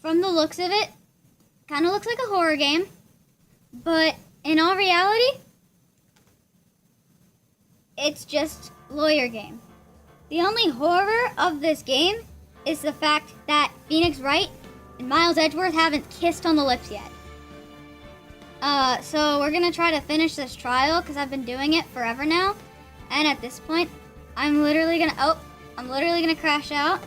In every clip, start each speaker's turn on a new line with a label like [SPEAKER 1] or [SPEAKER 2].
[SPEAKER 1] from the looks of it, kind of looks like a horror game. But in all reality, it's just lawyer game. The only horror of this game is the fact that Phoenix Wright and Miles Edgeworth haven't kissed on the lips yet. So we're gonna try to finish this trial because I've been doing it forever now. And at this point, I'm literally gonna crash out.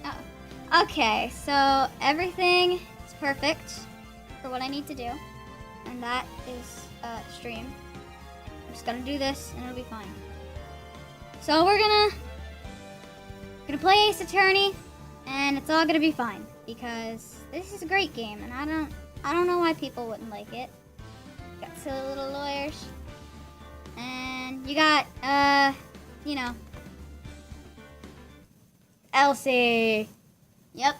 [SPEAKER 1] Oh. Okay, so everything is perfect for what I need to do. And that is stream. I'm just gonna do this and it'll be fine. So we're gonna play Ace Attorney and it's all gonna be fine because this is a great game and I don't know why people wouldn't like it. Got silly little lawyers. And you got you know, Elsie. Yep.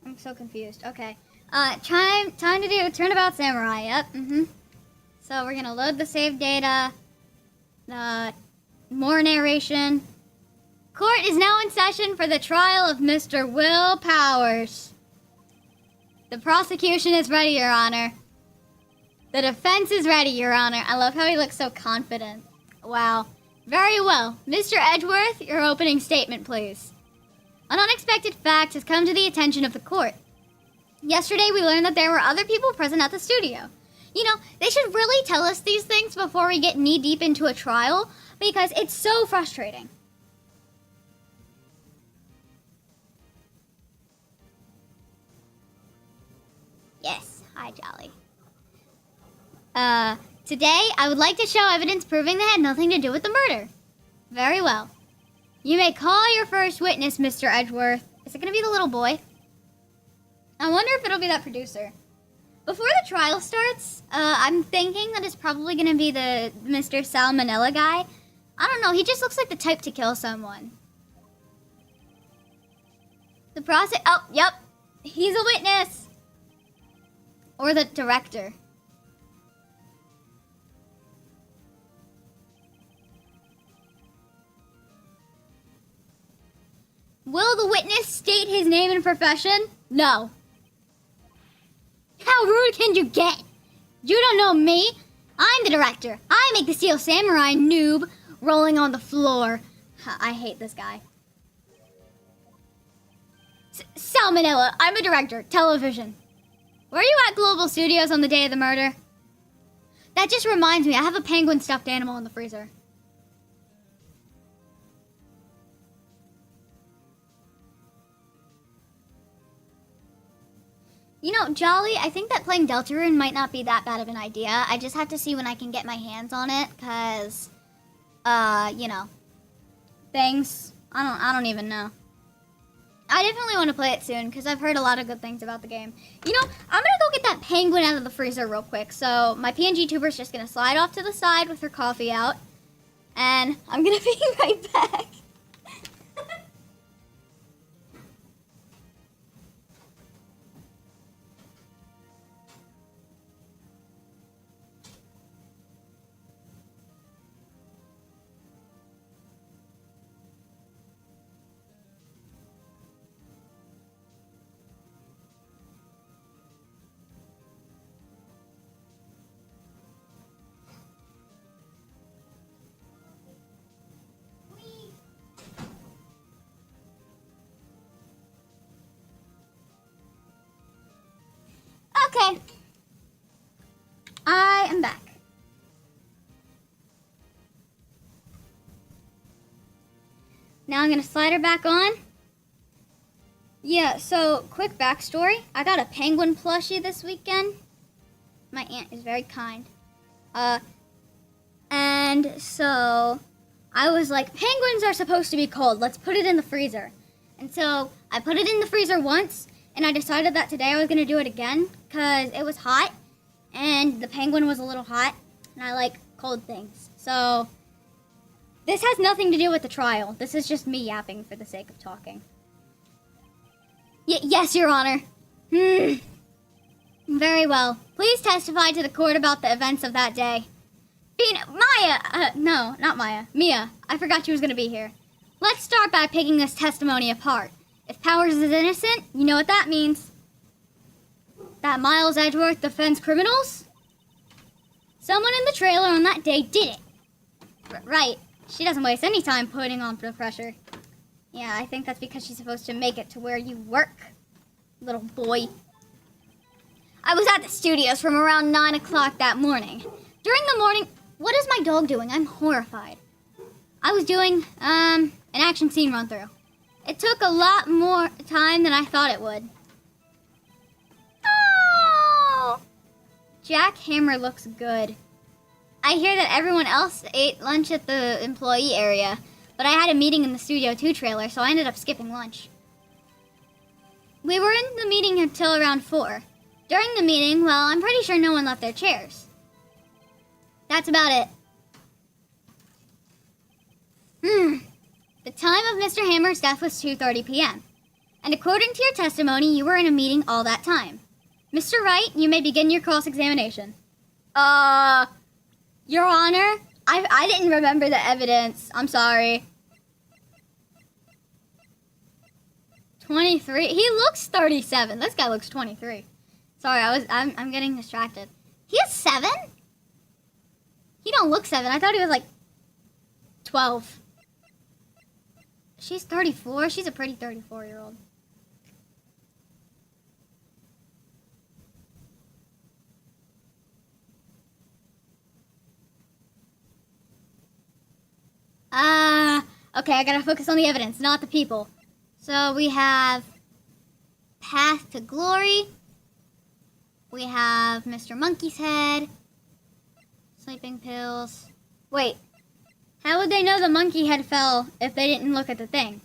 [SPEAKER 1] I'm so confused. Okay. Time to do Turnabout Samurai. Yep. So we're gonna load the save data. More narration. Court is now in session for the trial of Mr. Will Powers. The prosecution is ready, Your Honor. The defense is ready, Your Honor. I love how he looks so confident. Wow. Very well. Mr. Edgeworth, your opening statement, please. An unexpected fact has come to the attention of the court. Yesterday, we learned that there were other people present at the studio. You know, they should really tell us these things before we get knee-deep into a trial, because it's so frustrating. Yes, hi, Jolly. Today, I would like to show evidence proving they had nothing to do with the murder. Very well. You may call your first witness, Mr. Edgeworth. Is it going to be the little boy? I wonder if it'll be that producer. Before the trial starts, I'm thinking that it's probably going to be the Mr. Salmonella guy. I don't know, he just looks like the type to kill someone. The process... Oh, yep. He's a witness. Or the director. Will the witness state his name and profession? No. How rude can you get? You don't know me. I'm the director. I make the Steel Samurai, noob, rolling on the floor. I hate this guy. Salmonella, I'm a director, television. Were you at Global Studios on the day of the murder? That just reminds me, I have a penguin stuffed animal in the freezer. You know, Jolly, I think that playing Deltarune might not be that bad of an idea. I just have to see when I can get my hands on it, because, you know, things, I don't even know. I definitely want to play it soon, because I've heard a lot of good things about the game. You know, I'm going to go get that penguin out of the freezer real quick, so my PNG tuber's just going to slide off to the side with her coffee out, and I'm going to be right back. Okay. I am back. Now I'm going to slide her back on. Yeah, so quick backstory. I got a penguin plushie this weekend. My aunt is very kind. And so I was like, penguins are supposed to be cold. Let's put it in the freezer. And so I put it in the freezer once. And I decided that today I was going to do it again because it was hot and the penguin was a little hot and I like cold things. So This has nothing to do with the trial. This is just me yapping for the sake of talking. Yes, Your Honor. Very well. Please testify to the court about the events of that day. Maya! No, not Maya. Mia. I forgot she was going to be here. Let's start by picking this testimony apart. If Powers is innocent, you know what that means. That Miles Edgeworth defends criminals? Someone in the trailer on that day did it. Right. She doesn't waste any time putting on the pressure. Yeah, I think that's because she's supposed to make it to where you work, little boy. I was at the studios from around 9 o'clock that morning. During the morning... What is my dog doing? I'm horrified. I was doing, an action scene run-through. It took a lot more time than I thought it would. Oh! Jack Hammer looks good. I hear that everyone else ate lunch at the employee area, but I had a meeting in the Studio 2 trailer, so I ended up skipping lunch. We were in the meeting until around 4. During the meeting, well, I'm pretty sure no one left their chairs. That's about it. The time of Mr. Hammer's death was 2:30 p.m. And according to your testimony, you were in a meeting all that time. Mr. Wright, you may begin your cross-examination. Your Honor, I didn't remember the evidence. I'm sorry. 23? He looks 37. This guy looks 23. Sorry, I'm getting distracted. He is 7? He don't look 7. I thought he was like 12. She's 34. She's a pretty 34-year-old. Okay, I gotta focus on the evidence, not the people. So we have Path to Glory. We have Mr. Monkey's Head. Sleeping pills. Wait, how would they know the monkey head fell if they didn't look at the thing?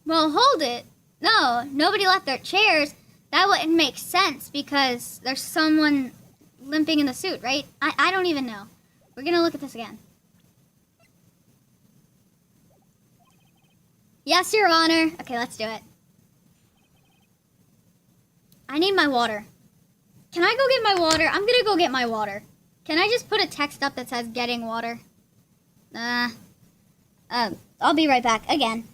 [SPEAKER 1] Well, hold it. No, nobody left their chairs. That wouldn't make sense because there's someone limping in the suit, right? I don't even know. We're gonna look at this again. Yes, Your Honor. Okay, let's do it. I need my water. Can I go get my water? I'm gonna go get my water. Can I just put a text up that says getting water? I'll be right back again.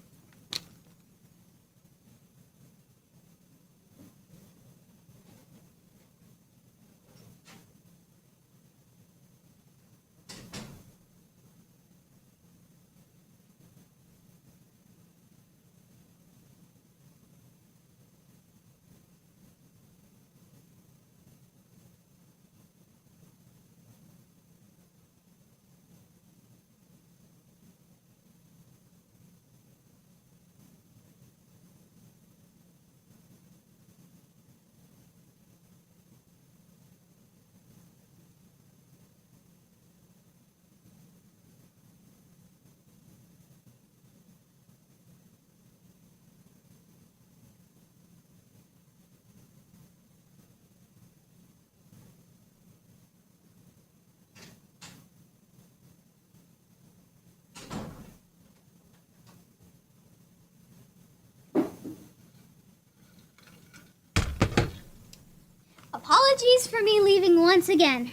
[SPEAKER 1] Apologies for me leaving once again.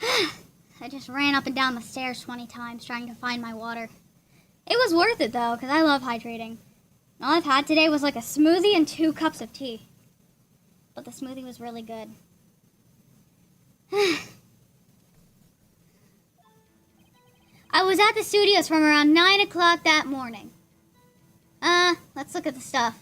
[SPEAKER 1] I just ran up and down the stairs 20 times trying to find my water. It was worth it though, because I love hydrating. All I've had today was like a smoothie and 2 cups of tea. But the smoothie was really good. I was at the studios from around 9 o'clock that morning. Let's look at the stuff.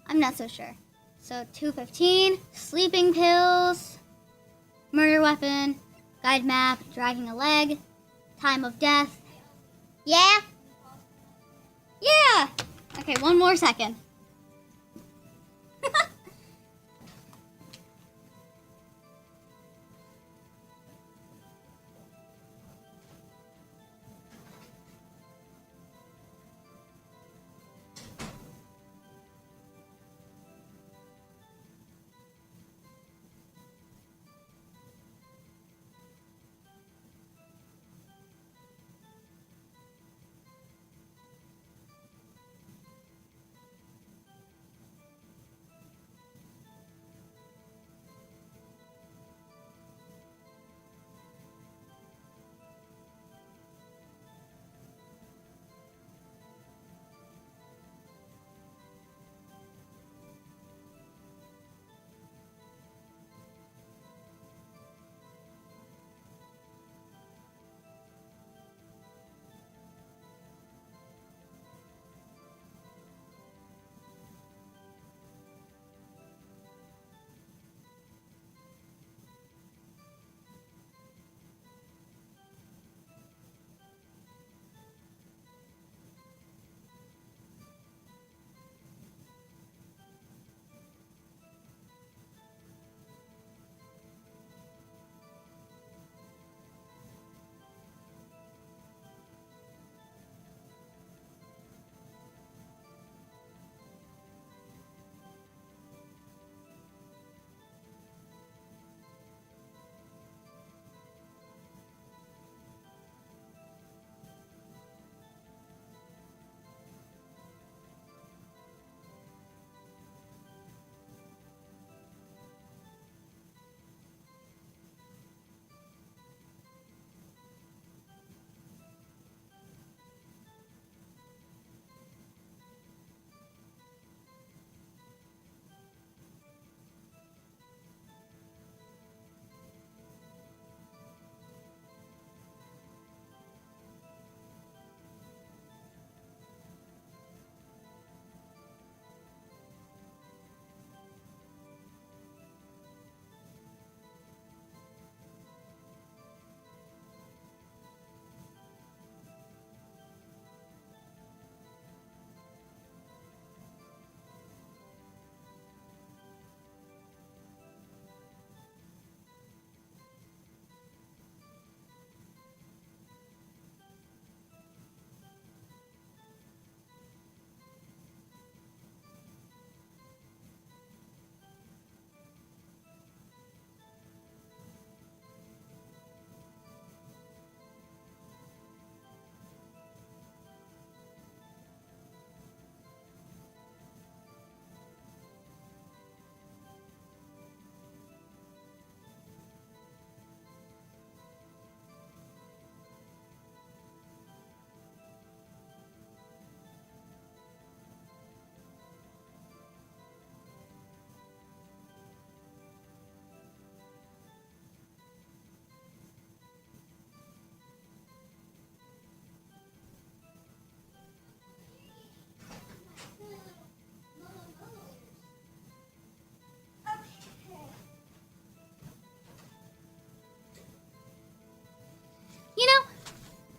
[SPEAKER 1] I'm not so sure. So 2:15, sleeping pills, murder weapon, guide map, dragging a leg, time of death. Yeah? Yeah! Okay, one more second.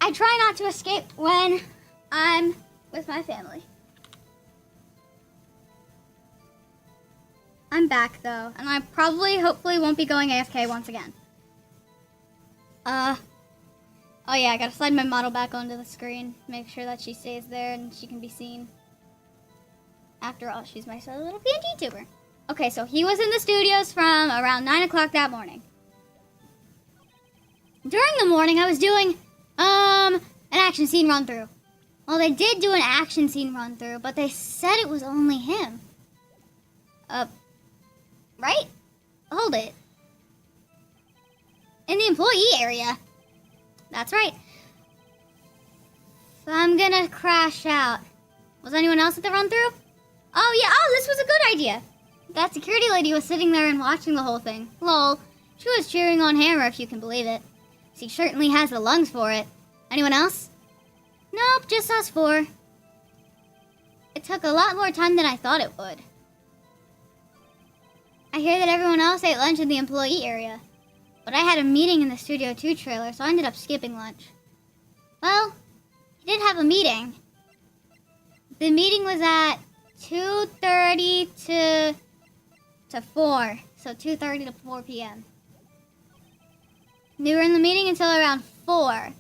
[SPEAKER 1] I try not to escape when I'm with my family. I'm back though, and I hopefully won't be going AFK once again. Oh yeah, I gotta slide my model back onto the screen. Make sure that she stays there and she can be seen. After all, she's my silly little PNG tuber. Okay, so he was in the studios from around 9 o'clock that morning. During the morning, I was doing, an action scene run-through. Well, they did do an action scene run-through, but they said it was only him. Right? Hold it. In the employee area. That's right. So I'm gonna crash out. Was anyone else at the run-through? Oh yeah, this was a good idea. That security lady was sitting there and watching the whole thing. Lol. She was cheering on Hammer, if you can believe it. She certainly has the lungs for it. Anyone else? Nope, just us four. It took a lot more time than I thought it would. I hear that everyone else ate lunch in the employee area. But I had a meeting in the Studio 2 trailer, so I ended up skipping lunch. Well, he did have a meeting. The meeting was at 2:30 to 4. So 2:30 to 4 p.m. We were in the meeting until around 4.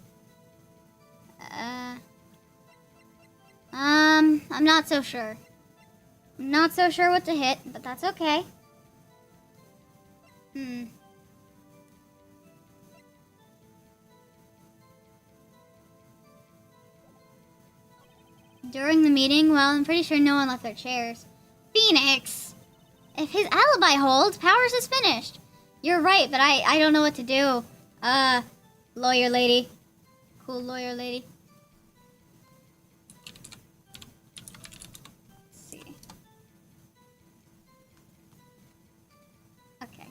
[SPEAKER 1] I'm not so sure. I'm not so sure what to hit, but that's okay. During the meeting, well, I'm pretty sure no one left their chairs. Phoenix! If his alibi holds, Powers is finished. You're right, but I don't know what to do. Lawyer lady. Cool lawyer lady. Let's see. Okay.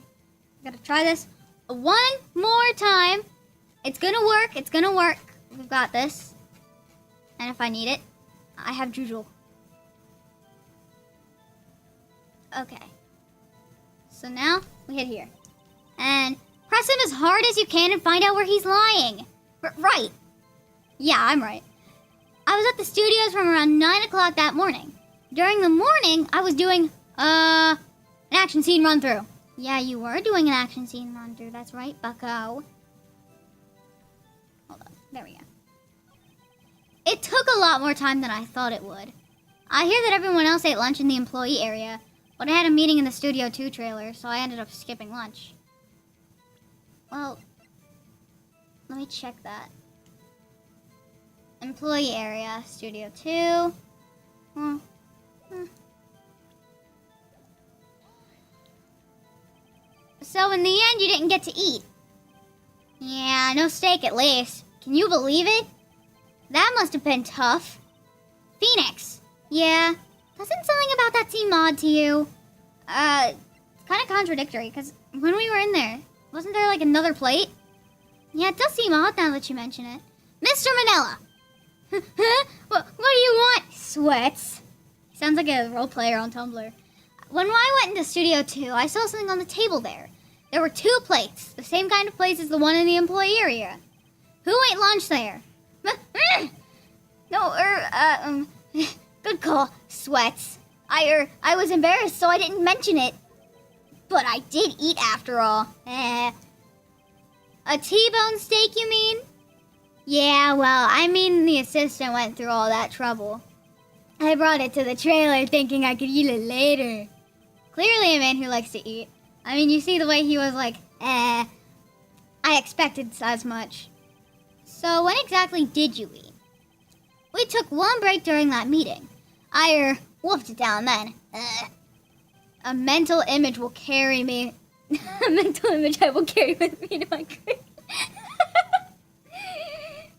[SPEAKER 1] Gotta try this one more time. It's gonna work. It's gonna work. We've got this. And if I need it, I have Jujul. Okay. So now we hit here. And press him as hard as you can and find out where he's lying. Right. Yeah, I'm right. I was at the studios from around 9 o'clock that morning. During the morning, I was doing, an action scene run-through. Yeah, you were doing an action scene run-through. That's right, bucko. Hold on. There we go. It took a lot more time than I thought it would. I hear that everyone else ate lunch in the employee area, but I had a meeting in the Studio 2 trailer, so I ended up skipping lunch. Well, let me check that. Employee area, Studio 2. So in the end, you didn't get to eat. Yeah, no steak at least. Can you believe it? That must have been tough. Phoenix. Yeah. Doesn't something about that seem odd to you? It's kind of contradictory, because when we were in there, wasn't there like another plate? Yeah, it does seem odd now that you mention it. Mr. Manila! What do you want? Sweats. Sounds like a role player on Tumblr. When I went into Studio 2, I saw something on the table there. There were 2 plates, the same kind of plates as the one in the employee area. Who ate lunch there? No, good call, Sweats. I was embarrassed, so I didn't mention it. But I did eat after all. A T-bone steak, you mean? Yeah, well, I mean the assistant went through all that trouble. I brought it to the trailer thinking I could eat it later. Clearly a man who likes to eat. I mean, you see the way he was like, I expected as much. So when exactly did you eat? We took one break during that meeting. I wolfed it down then. A mental image will carry me. A mental image I will carry with me to my grave.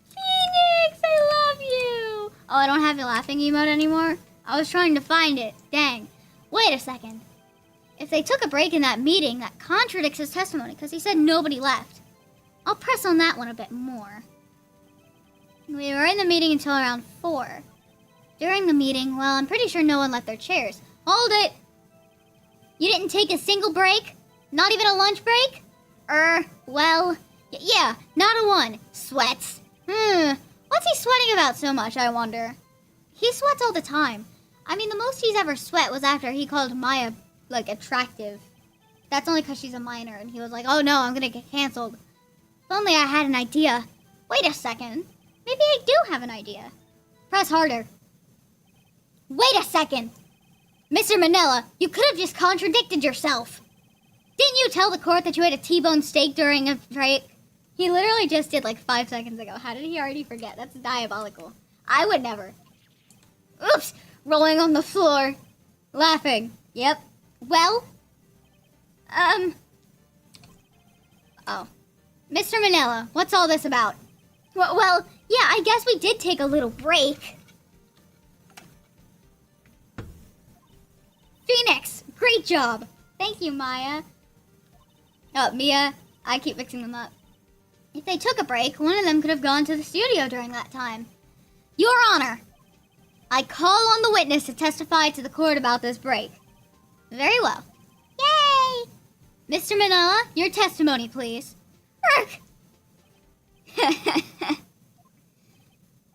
[SPEAKER 1] Phoenix, I love you. Oh, I don't have the laughing emote anymore? I was trying to find it. Dang. Wait a second. If they took a break in that meeting, that contradicts his testimony because he said nobody left. I'll press on that one a bit more. We were in the meeting until around 4. During the meeting, well, I'm pretty sure no one left their chairs. Hold it! You didn't take a single break? Not even a lunch break? Well, yeah, not a one. Sweats. What's he sweating about so much, I wonder? He sweats all the time. I mean, the most he's ever sweat was after he called Maya, like, attractive. That's only because she's a minor, and he was like, oh no, I'm gonna get canceled. If only I had an idea. Wait a second. Maybe I do have an idea. Press harder. Wait a second. Mr. Manila, you could have just contradicted yourself. Didn't you tell the court that you ate a T-bone steak during a break? He literally just did like 5 seconds ago. How did he already forget? That's diabolical. I would never. Oops! Rolling on the floor. Laughing. Yep. Well? Oh. Mr. Manila, what's all this about? Well, yeah, I guess we did take a little break. Phoenix, great job. Thank you, Maya. Oh, Mia, I keep mixing them up. If they took a break, one of them could have gone to the studio during that time. Your Honor, I call on the witness to testify to the court about this break. Very well. Yay! Mr. Manila, your testimony, please. Urgh!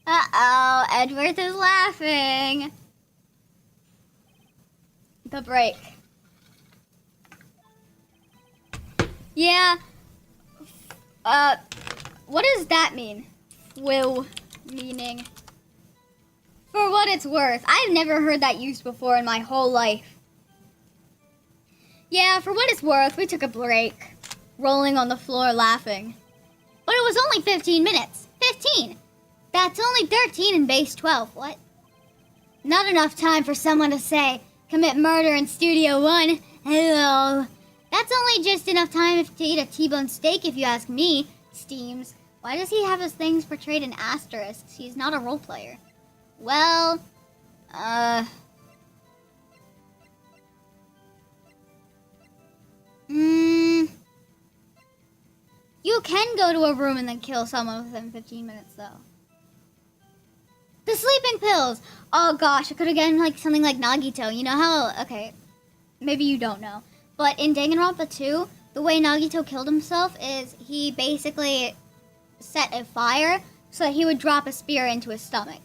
[SPEAKER 1] Uh-oh, Edworth is laughing. The break. Yeah. What does that mean? Will meaning. For what it's worth, I've never heard that used before in my whole life. Yeah, for what it's worth, we took a break. Rolling on the floor laughing. But it was only 15 minutes. 15! That's only 13 in base 12. What? Not enough time for someone to say, commit murder in Studio 1. Hello. That's only just enough time to eat a T-bone steak if you ask me. Steams. Why does he have his things portrayed in asterisks? He's not a role player. Well, you can go to a room and then kill someone within 15 minutes, though. The sleeping pills! Oh gosh, it could have gotten like something like Nagito. You know how, okay, maybe you don't know. But in Danganronpa 2, the way Nagito killed himself is he basically set a fire so that he would drop a spear into his stomach.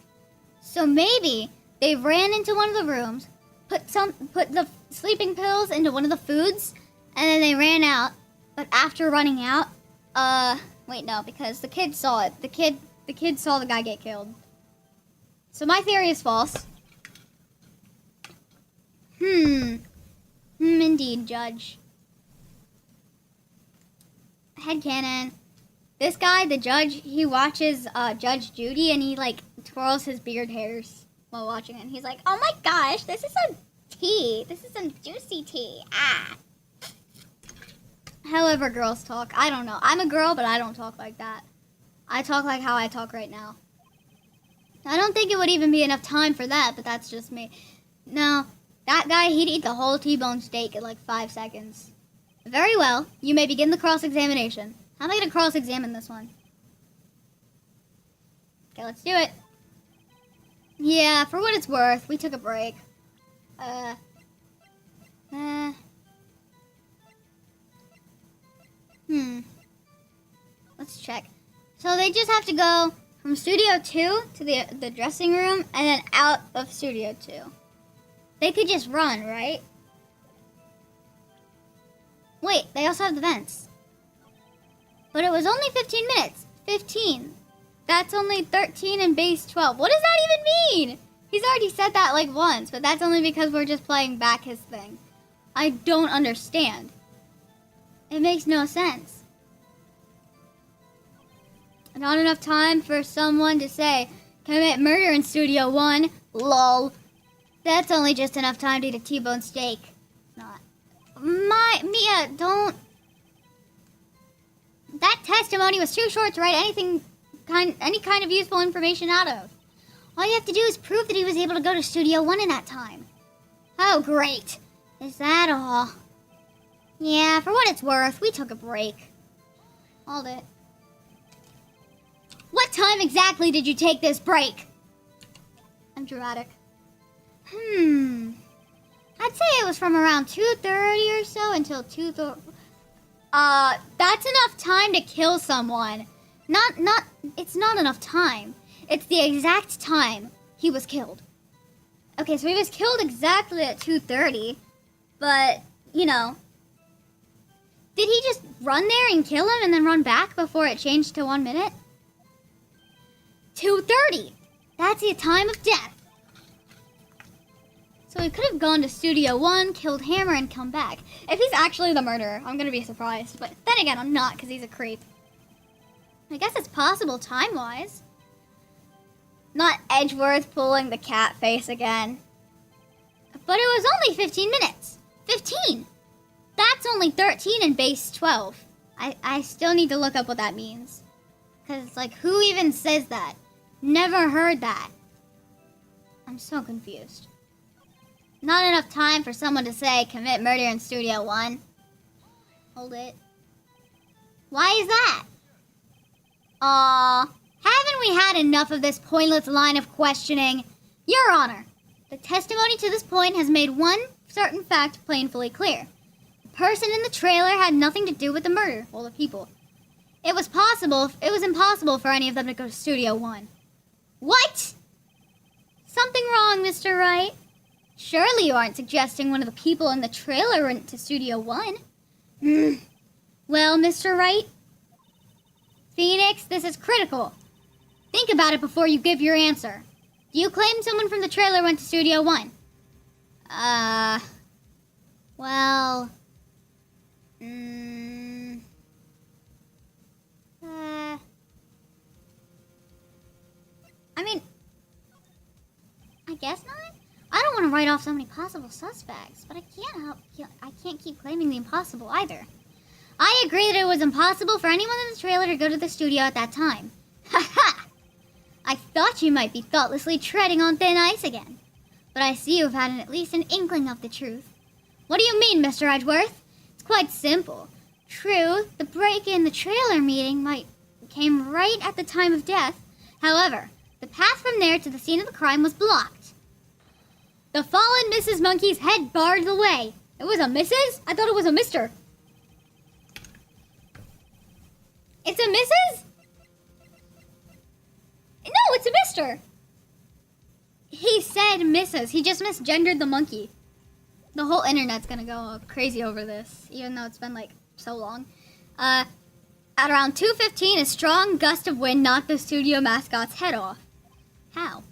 [SPEAKER 1] So maybe they ran into one of the rooms, put the sleeping pills into one of the foods, and then they ran out. But after running out, wait, no, because the kid saw it. The kid saw the guy get killed. So my theory is false. Indeed, Judge. Headcanon. This guy, the judge, he watches Judge Judy and he like twirls his beard hairs while watching it. And he's like, oh my gosh, this is some tea. This is some juicy tea. Ah. However girls talk, I don't know. I'm a girl, but I don't talk like that. I talk like how I talk right now. I don't think it would even be enough time for that, but that's just me. No, that guy, he'd eat the whole T-bone steak in like 5 seconds. Very well. You may begin the cross-examination. How am I going to cross-examine this one? Okay, let's do it. Yeah, for what it's worth, we took a break. Let's check. So they just have to go from Studio 2 to the dressing room and then out of Studio 2. They could just run, right? Wait, they also have the vents. But it was only 15 minutes. 15. That's only 13 in base 12. What does that even mean? He's already said that like once, but that's only because we're just playing back his thing. I don't understand. It makes no sense. Not enough time for someone to say, commit murder in Studio 1. Lol. That's only just enough time to eat a T-bone steak. Not. Mia, don't. That testimony was too short to write any kind of useful information out of. All you have to do is prove that he was able to go to Studio 1 in that time. Oh, great. Is that all? Yeah, for what it's worth, we took a break. Hold it. What time exactly did you take this break? I'm dramatic. I'd say it was from around 2:30 or so until 2:30. That's enough time to kill someone. It's not enough time. It's the exact time he was killed. Okay, so he was killed exactly at 2:30, but, you know, did he just run there and kill him and then run back before it changed to 1 minute? 2:30! That's the time of death. So he could have gone to Studio 1, killed Hammer, and come back. If he's actually the murderer, I'm gonna be surprised. But then again, I'm not, because he's a creep. I guess it's possible time-wise. Not Edgeworth pulling the cat face again. But it was only 15 minutes. 15! That's only 13 in base 12. I still need to look up what that means. Because, like, who even says that? Never heard that. I'm so confused. Not enough time for someone to say, commit murder in Studio 1. Hold it. Why is that? Haven't we had enough of this pointless line of questioning? Your Honor, the testimony to this point has made one certain fact plainly clear. The person in the trailer had nothing to do with the murder, well, the people. It was impossible for any of them to go to Studio 1. What? Something wrong, Mr. Wright? Surely you aren't suggesting one of the people in the trailer went to Studio 1. Well, Mr. Wright? Phoenix, this is critical. Think about it before you give your answer. Do you claim someone from the trailer went to Studio 1? Well... I mean... I guess not? I don't want to write off so many possible suspects, but I can't keep claiming the impossible either. I agree that it was impossible for anyone in the trailer to go to the studio at that time. Ha ha! I thought you might be thoughtlessly treading on thin ice again. But I see you've had at least an inkling of the truth. What do you mean, Mr. Edgeworth? It's quite simple. True, the break in the trailer meeting came right at the time of death. However, the path from there to the scene of the crime was blocked. The fallen Mrs. Monkey's head barred the way. It was a Mrs.? I thought it was a Mr. It's a Mrs.? No, it's a Mr. He said Mrs. He just misgendered the monkey. The whole internet's gonna go crazy over this, even though it's been, like, so long. At around 2:15, a strong gust of wind knocked the studio mascot's head off. How?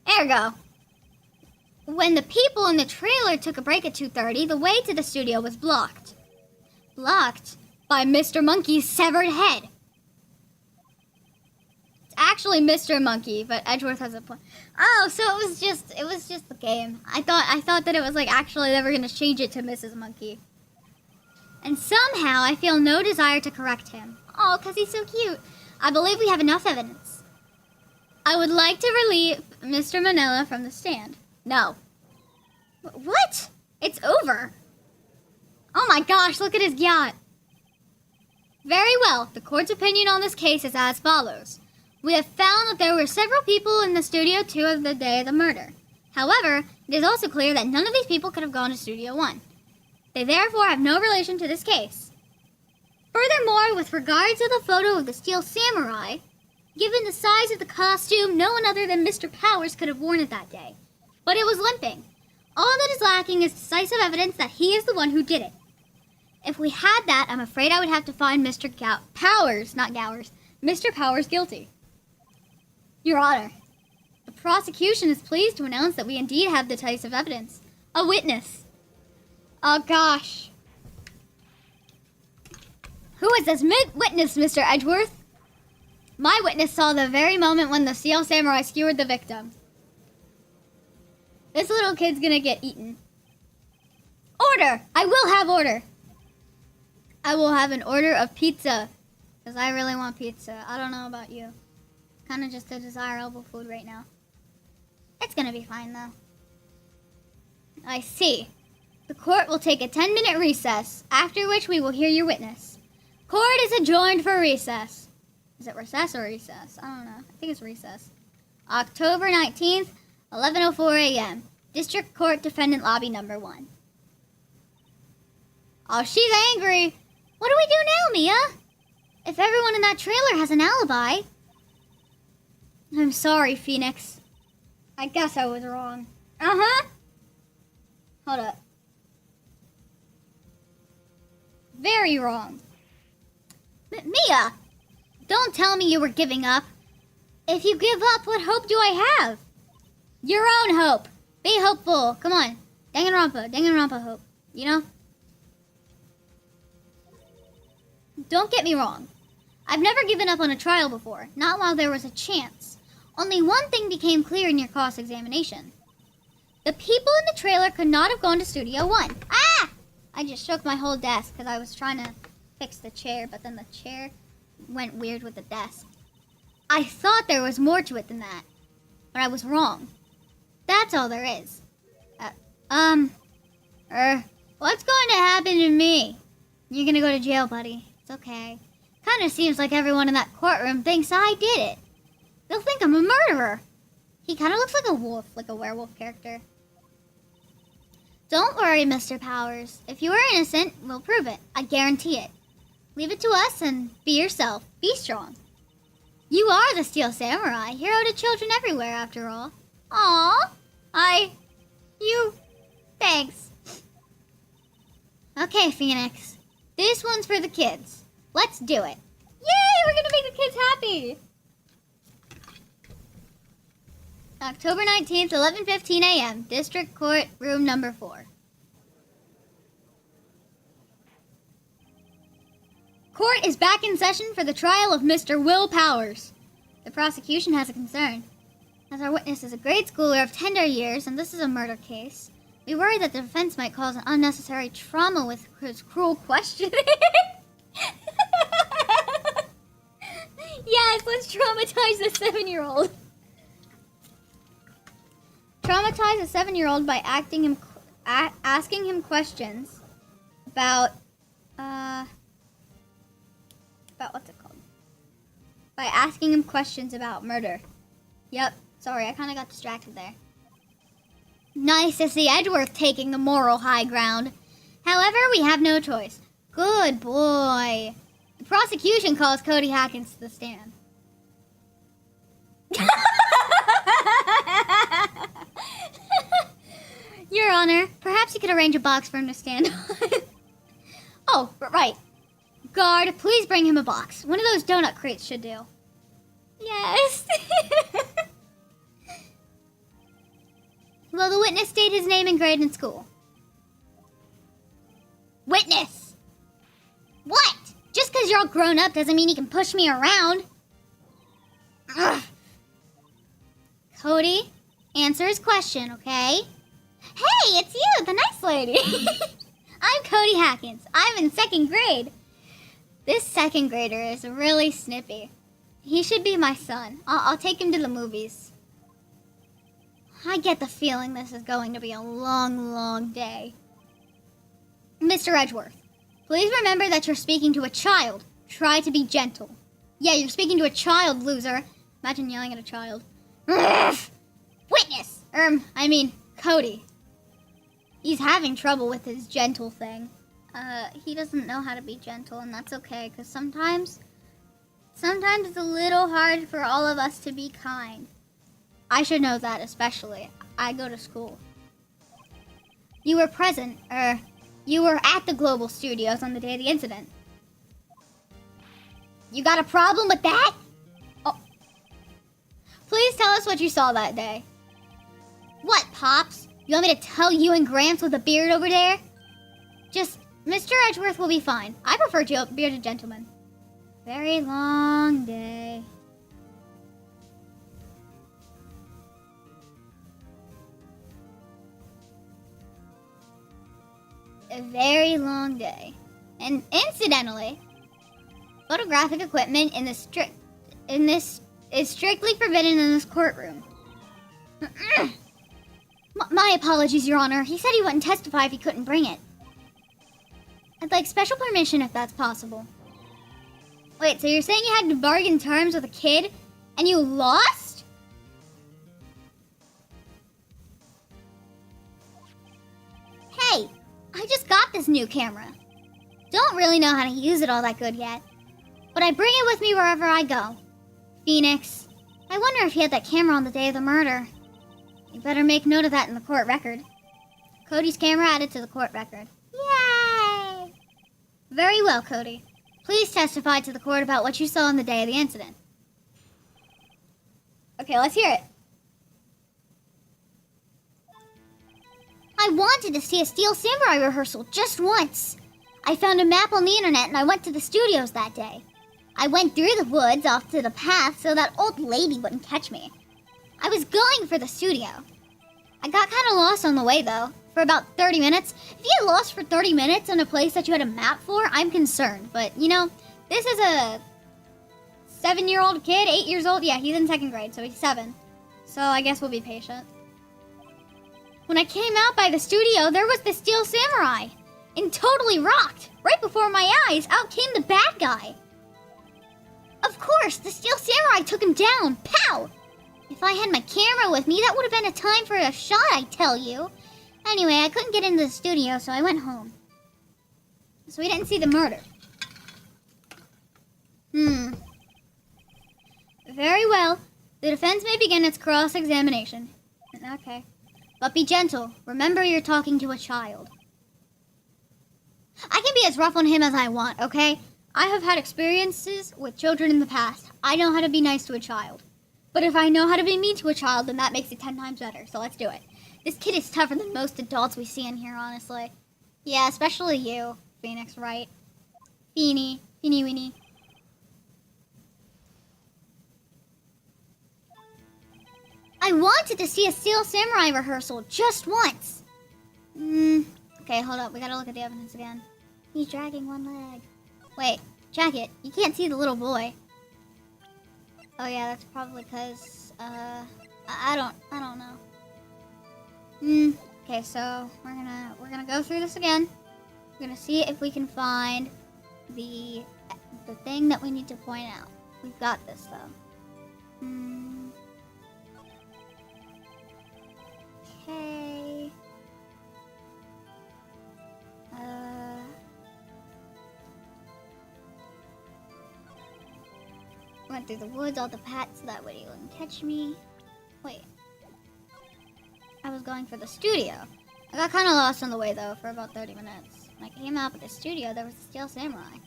[SPEAKER 1] Ergo. When the people in the trailer took a break at 2:30, the way to the studio was blocked. Blocked by Mr. Monkey's severed head. It's actually Mr. Monkey, but Edgeworth has a point. Oh, so it was just the game. I thought that it was like actually they were gonna change it to Mrs. Monkey. And somehow I feel no desire to correct him. Oh, 'cause he's so cute. I believe we have enough evidence. I would like to relieve Mr. Manila from the stand. No. What? It's over. Oh my gosh, look at his yacht. Very well, the court's opinion on this case is as follows. We have found that there were several people in the Studio 2 of the day of the murder. However, it is also clear that none of these people could have gone to Studio 1. They therefore have no relation to this case. Furthermore, with regard to the photo of the Steel Samurai, given the size of the costume, no one other than Mr. Powers could have worn it that day. But it was limping. All that is lacking is decisive evidence that he is the one who did it. If we had that, I'm afraid I would have to find Mr. Powers, not Gowers, Mr. Powers guilty. Your Honor, the prosecution is pleased to announce that we indeed have decisive evidence. A witness. Oh gosh. Who is this witness, Mr. Edgeworth? My witness saw the very moment when the Steel Samurai skewered the victim. This little kid's gonna get eaten. Order! I will have order. I will have an order of pizza. Because I really want pizza. I don't know about you. Kind of just a desirable food right now. It's gonna be fine though. I see. The court will take a 10-minute recess, after which we will hear your witness. Court is adjourned for recess. Is it recess or recess? I don't know. I think it's recess. October 19th, 11:04 a.m. District Court Defendant Lobby Number 1. Oh, she's angry. What do we do now, Mia? If everyone in that trailer has an alibi. I'm sorry, Phoenix. I guess I was wrong. Uh-huh. Hold up. Very wrong. Mia! Don't tell me you were giving up. If you give up, what hope do I have? Your own hope. Be hopeful. Come on. Danganronpa hope. You know? Don't get me wrong. I've never given up on a trial before. Not while there was a chance. Only one thing became clear in your cross-examination. The people in the trailer could not have gone to Studio 1. Ah! I just shook my whole desk because I was trying to fix the chair, but then the chair went weird with the desk. I thought there was more to it than that, but I was wrong. That's all there is. What's going to happen to me? You're gonna go to jail, buddy. It's okay. Kinda seems like everyone in that courtroom thinks I did it. They'll think I'm a murderer. He kinda looks like a wolf, like a werewolf character. Don't worry, Mr. Powers. If you are innocent, we'll prove it. I guarantee it. Leave it to us and be yourself. Be strong. You are the Steel Samurai, hero to children everywhere, after all. Aww. Thanks. Okay, Phoenix. This one's for the kids. Let's do it. Yay! We're gonna make the kids happy! October 19th, 11:15 a.m. District Court, room number 4. Court is back in session for the trial of Mr. Will Powers. The prosecution has a concern. As our witness is a grade schooler of tender years, and this is a murder case, we worry that the defense might cause an unnecessary trauma with his cruel questioning. Yes, let's traumatize the 7-year-old. Traumatize a 7-year-old by asking him questions about what's it called? By asking him questions about murder. Yep, sorry, I kind of got distracted there. Nice to see Edgeworth taking the moral high ground. However, we have no choice. Good boy. The prosecution calls Cody Hackins to the stand. Your Honor, perhaps you could arrange a box for him to stand on. Oh, right. Guard, please bring him a box. One of those donut crates should do. Yes. Will the witness state his name and grade in school? Witness! What? Just because you're all grown up doesn't mean you can push me around. Ugh. Cody, answer his question, okay? Hey, it's you, the nice lady. I'm Cody Hackins. I'm in 2nd grade. This 2nd grader is really snippy. He should be my son. I'll take him to the movies. I get the feeling this is going to be a long, long day. Mr. Edgeworth, please remember that you're speaking to a child. Try to be gentle. Yeah, you're speaking to a child, loser. Imagine yelling at a child. Witness! Cody. He's having trouble with his gentle thing. He doesn't know how to be gentle, and that's okay, because sometimes it's a little hard for all of us to be kind. I should know that, especially. I go to school. You were present, you were at the Global Studios on the day of the incident. You got a problem with that? Oh. Please tell us what you saw that day. What, Pops? You want me to tell you and Gramps with a beard over there? Just, Mr. Edgeworth will be fine. I prefer bearded gentlemen. Very long day. A very long day. And incidentally, photographic equipment is strictly forbidden in this courtroom. My apologies, Your Honor. He said he wouldn't testify if he couldn't bring it. I'd like special permission if that's possible. Wait, so you're saying you had to bargain terms with a kid and you lost? Hey, I just got this new camera. Don't really know how to use it all that good yet, but I bring it with me wherever I go. Phoenix, I wonder if he had that camera on the day of the murder. You better make note of that in the court record. Cody's camera added to the court record. Yay! Very well, Cody. Please testify to the court about what you saw on the day of the incident. Okay, let's hear it. I wanted to see a Steel Samurai rehearsal just once. I found a map on the internet and I went to the studios that day. I went through the woods off to the path so that old lady wouldn't catch me. I was going for the studio. I got kind of lost on the way though, for about 30 minutes. If you get lost for 30 minutes in a place that you had a map for, I'm concerned. But, you know, this is a 7-year-old kid, 8 years old. Yeah, he's in 2nd grade, so he's 7. So I guess we'll be patient. When I came out by the studio, there was the Steel Samurai. And totally rocked. Right before my eyes, out came the bad guy. Of course, the Steel Samurai took him down. Pow! If I had my camera with me, that would have been a time for a shot, I tell you. Anyway, I couldn't get into the studio, so I went home. So we didn't see the murder. Very well. The defense may begin its cross-examination. Okay. But be gentle. Remember you're talking to a child. I can be as rough on him as I want, okay? I have had experiences with children in the past. I know how to be nice to a child. But if I know how to be mean to a child, then that makes it 10 times better. So let's do it. This kid is tougher than most adults we see in here, honestly. Yeah, especially you, Phoenix, right? Feeny weeny. I wanted to see a Steel Samurai rehearsal just once. Okay, hold up. We gotta look at the evidence again. He's dragging one leg. Wait, Jacket, you can't see the little boy. Oh yeah, that's probably because, I don't know. Okay, so we're gonna go through this again. We're gonna see if we can find the thing that we need to point out. We've got this though. Okay. Went through the woods, all the pats, so that way he wouldn't catch me. Wait. I was going for the studio. I got kind of lost on the way, though, for about 30 minutes. When I came out at the studio, there was the Steel Samurai.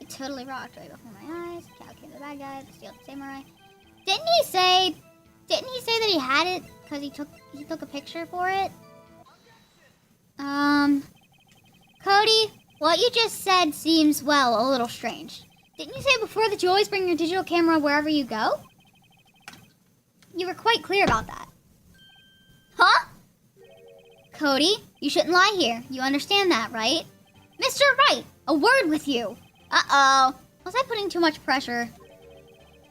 [SPEAKER 1] It totally rocked right before my eyes. Out came the bad guy, the Steel Samurai. Didn't he say that he had it because he took a picture for it? Cody, what you just said seems, well, a little strange. Didn't you say before that you always bring your digital camera wherever you go? You were quite clear about that. Huh? Cody, you shouldn't lie here. You understand that, right? Mr. Wright, a word with you. Uh-oh. Was I putting too much pressure?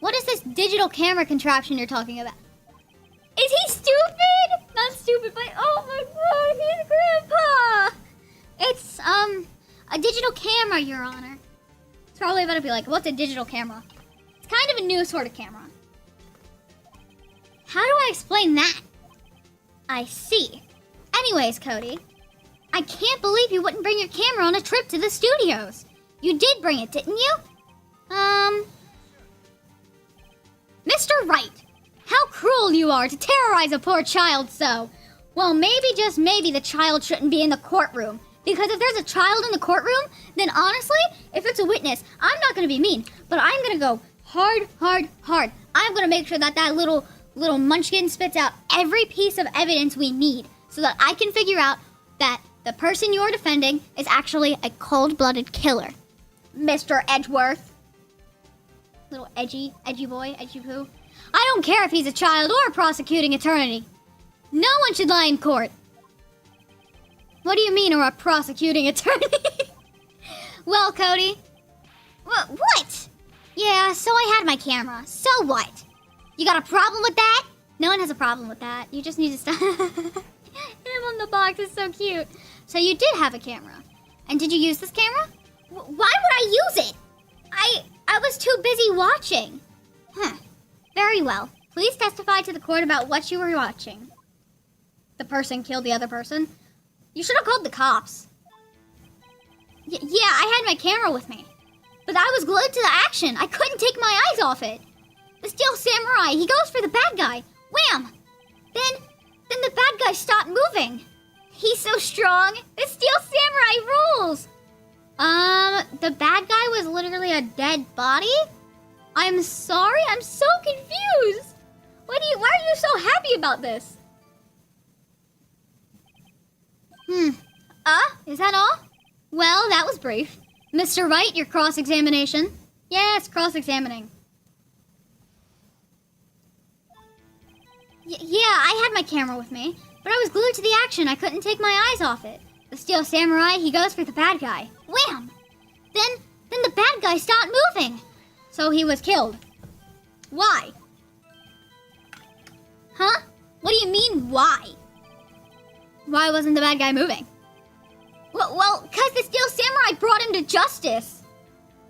[SPEAKER 1] What is this digital camera contraption you're talking about? Is he stupid? Not stupid, but oh my god, he's Grandpa! It's, a digital camera, Your Honor. It's probably about to be like, what's a digital camera? It's kind of a new sort of camera. How do I explain that? I see. Anyways, Cody, I can't believe you wouldn't bring your camera on a trip to the studios. You did bring it, didn't you? Mr. Wright, how cruel you are to terrorize a poor child so. Well, maybe, just maybe, the child shouldn't be in the courtroom. Because if there's a child in the courtroom, then honestly, if it's a witness, I'm not going to be mean. But I'm going to go hard. I'm going to make sure that that little munchkin spits out every piece of evidence we need. So that I can figure out that the person you're defending is actually a cold-blooded killer. Mr. Edgeworth. Little edgy boy, edgy poo. I don't care if he's a child or a prosecuting attorney. No one should lie in court. What do you mean, or a prosecuting attorney? Well, Cody. What? Yeah, so I had my camera. So what? You got a problem with that? No one has a problem with that. You just need to stop. Him on the box is so cute. So you did have a camera. And did you use this camera? Why would I use it? I was too busy watching. Very well. Please testify to the court about what you were watching. The person killed the other person? You should have called the cops. Yeah, I had my camera with me. But I was glued to the action. I couldn't take my eyes off it. The Steel Samurai, he goes for the bad guy. Wham! Then the bad guy stopped moving. He's so strong. The Steel Samurai rules. The bad guy was literally a dead body? I'm sorry, I'm so confused. Why are you so happy about this? Is that all? Well, that was brief. Mr. Wright, your cross-examination. Yes, cross-examining. Yeah, I had my camera with me, but I was glued to the action. I couldn't take my eyes off it. The Steel Samurai, he goes for the bad guy. Wham! Then the bad guy stopped moving. So he was killed. Why? Huh? What do you mean, why? Why wasn't the bad guy moving? Well, because the Steel Samurai brought him to justice.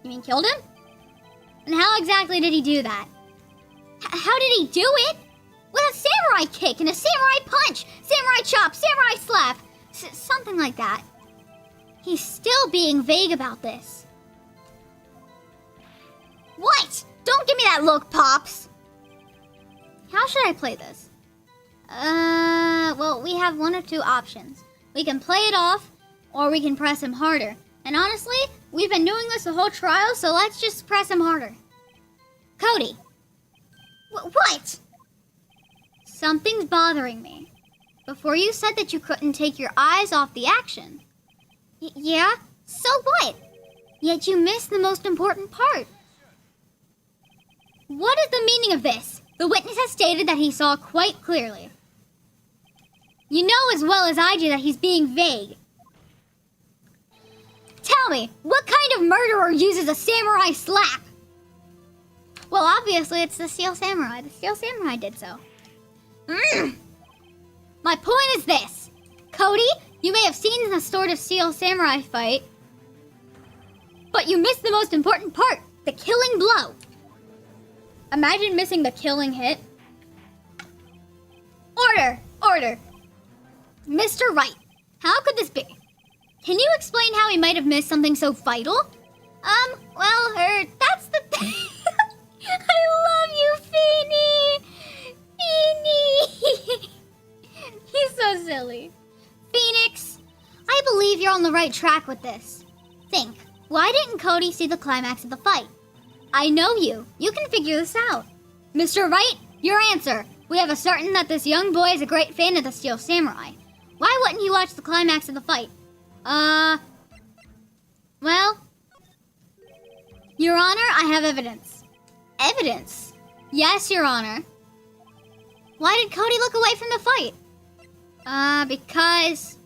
[SPEAKER 1] You mean killed him? And how exactly did he do that? How did he do it? With a samurai kick and a samurai punch, samurai chop, samurai slap, something like that. He's still being vague about this. What? Don't give me that look, Pops. How should I play this? Well, we have one or two options. We can play it off, or we can press him harder. And honestly, we've been doing this the whole trial, so let's just press him harder. Cody. What? Something's bothering me. Before you said that you couldn't take your eyes off the action. Yeah? So what? Yet you missed the most important part. What is the meaning of this? The witness has stated that he saw quite clearly. You know as well as I do that he's being vague. Tell me, what kind of murderer uses a samurai slap? Well, obviously it's the Steel Samurai. The Steel Samurai did so. My point is this. Cody, you may have seen the Sword of Steel Samurai fight, but you missed the most important part, the killing blow. Imagine missing the killing hit. Order. Mr. Wright, how could this be? Can you explain how he might have missed something so vital? Well, that's the thing. I love you, Feeny! He's so silly. Phoenix, I believe you're on the right track with this. Think, why didn't Cody see the climax of the fight? I know you. You can figure this out. Mr. Wright, your answer. We have ascertained that this young boy is a great fan of the Steel Samurai. Why wouldn't he watch the climax of the fight? Well, Your Honor, I have evidence. Evidence? Yes, Your Honor. Why did Cody look away from the fight? Because...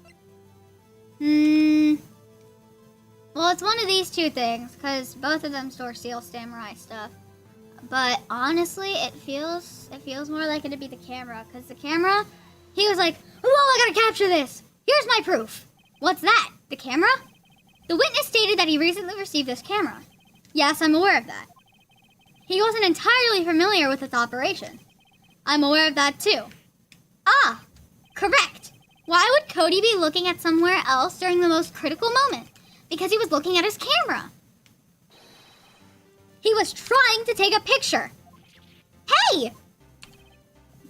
[SPEAKER 1] Well, it's one of these two things, because both of them store Steel Samurai stuff. But honestly, it feels more like it to be the camera, because the camera, he was like, "Whoa, I gotta capture this! Here's my proof!" What's that? The camera? The witness stated that he recently received this camera. Yes, I'm aware of that. He wasn't entirely familiar with its operation. I'm aware of that too. Ah, correct! Why would Cody be looking at somewhere else during the most critical moment? Because he was looking at his camera. He was trying to take a picture. Hey!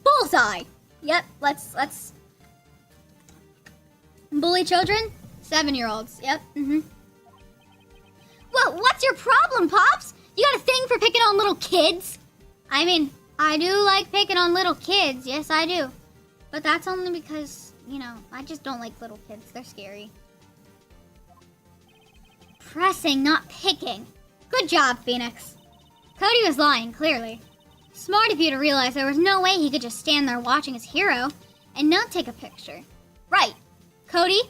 [SPEAKER 1] Bullseye! Yep, let's... Bully children? 7-year-olds, yep, Well, what's your problem, Pops? You got a thing for picking on little kids? I mean, I do like picking on little kids, yes I do. But that's only because, you know, I just don't like little kids, they're scary. Pressing, not picking. Good job, Phoenix. Cody was lying, clearly. Smart of you to realize there was no way he could just stand there watching his hero and not take a picture. Right. Cody,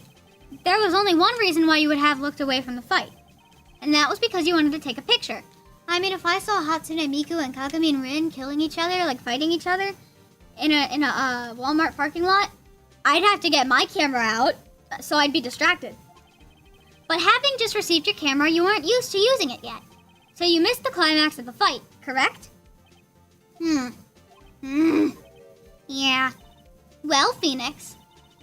[SPEAKER 1] there was only one reason why you would have looked away from the fight. And that was because you wanted to take a picture. I mean, if I saw Hatsune Miku and Kagami and Rin killing each other, like fighting each other, in a Walmart parking lot, I'd have to get my camera out, so I'd be distracted. But having just received your camera, you weren't used to using it yet. So you missed the climax of the fight, correct? Yeah. Well, Phoenix,